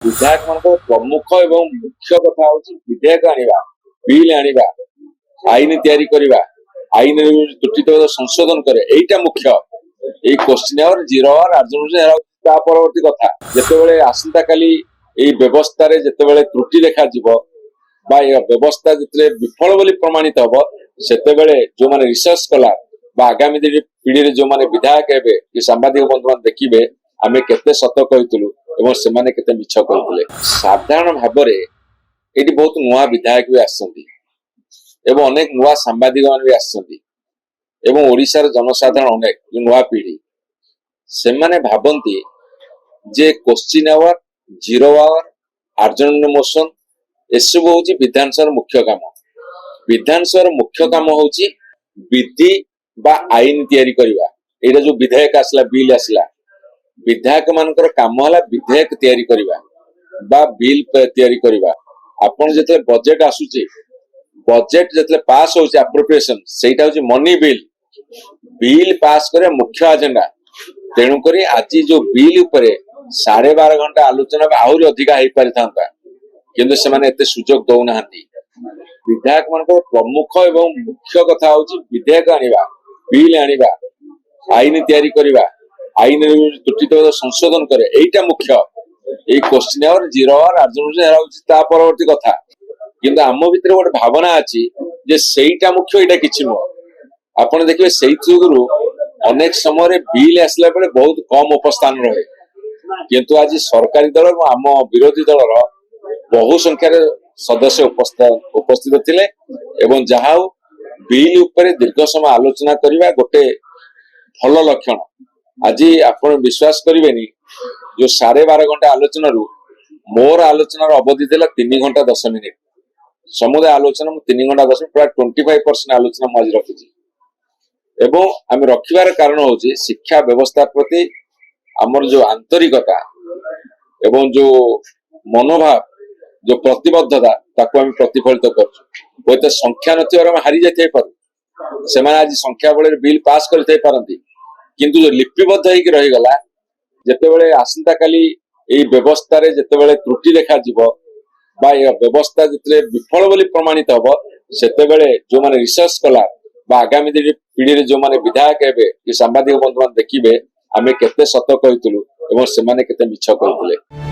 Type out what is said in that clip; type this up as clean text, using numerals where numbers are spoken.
विधायक मान प्रमुख एवं मुख्य कथा हूँ विधेयक आनिबा बिल आनिबा आईन तैयारी करिबा आईन त्रुटि संशोधन करे एटा मुख्य এই क्वेश्चन आवर 0 आवर अर्जुन ता परवर्ती कथा जेतेबेले आसंता काली এই व्यवस्था रे जेतेबेले त्रुटि देखा जिवो बा ए व्यवस्था जेते विफल बोली प्रमाणित हबो सेतेबेले जो माने रिसर्च कला बा आगामी पीढ़ी रे जो माने विधायक हेबे कि सांबादिक बंधु मान देखिबे आमे केते सत कहितलु एवं से माने केते मिछ कहितले साधारण भाबरे एटी बहुत नुवा विधायक भी आसंती एवं अनेक नुवा सांबादिक मान भी आसंती एवं ओडिशार जनसाधारण अनेक जो नुवा पीढ़ी से माने भाबंती जे क्वेश्चन आवर 0 आवर अर्जुन मोशन एसबु होची विधानसभा मुख्य काम विधानसभा मुख्य काम होची विधि बा आईन तैयारी करिवा एटा जो विधेयक आसला बिल आसला विधायक मानकर काम हला विधेयक तैयारी करिवा बा बिल तैयारी करिवा आपण जेते बजेट आसुची बजेट जेते पास होची अप्रोप्रिएशन सेटा होची मनी बिल बिल पास करे मुख्य एजेंडा तेणु करी आज जो बिल उपरे 12.5 घंटा आलोचना आहुरी अधिका हेई परिथांता किंतु से माने एते सुजोग दउना हंती विधायक मानकर प्रमुख एवं मुख्य कथा होची विधेयक आनिबा बिल आनिबा आईन तैयारी करिबा आईन त्रुटि संशोधन करे एटा मुख्य এই क्वेश्चन आवर 0 आवर अर्जुन ता परवर्ती कथा किंतु आम भितर गोटे भावना अछि जे सेईटा मुख्य एटा किछि न आपण देखिबे सेई जुगुरु अनेक समय बिल आसला बेले बहुत कम उपस्थान रहे किंतु आज सरकारी दल और आम विरोधी दलर बहु संख्यार सदस्य उपस्थित थिले एवं जहा बिल उपरे दीर्घ समय आलोचना करिबा गोटे भल लक्षण आज आपण विश्वास करिवेनी जो 12.5 घंटा आलोचना मोर आलोचनार अवधि थिला 3 घंटा 10 मिनिट समुदाय आलोचना 3 घंटा 10 मिनिट प्राय 25% आलोचना आज रखी एवं आम रखिबार कारण होची शिक्षा व्यवस्था प्रति आमर जो आंतरिकता एवं जो मनोभाव जो प्रतिबद्धता ताको आम प्रतिफलित करछु होते संख्या नथिबार हम हारि जाय पारु से माने आज संख्या बळे बिल पास करथै पारंती किंतु जो लिपिबद्ध होई रही गला जेतेबेले आसंता काली एई व्यवस्था रे जेतेबेले त्रुटि देखा जिवो बा ए व्यवस्था जेते विफल बोली प्रमाणित हबो सेतेबेले जो माने रिसर्च कला बा आगामी पीढ़ी रे जो माने विधायक हेबे कि सांबादिक बंधु मान देखिबे आमे केते सत कहितलु एवं से माने केते मिछ कहितले।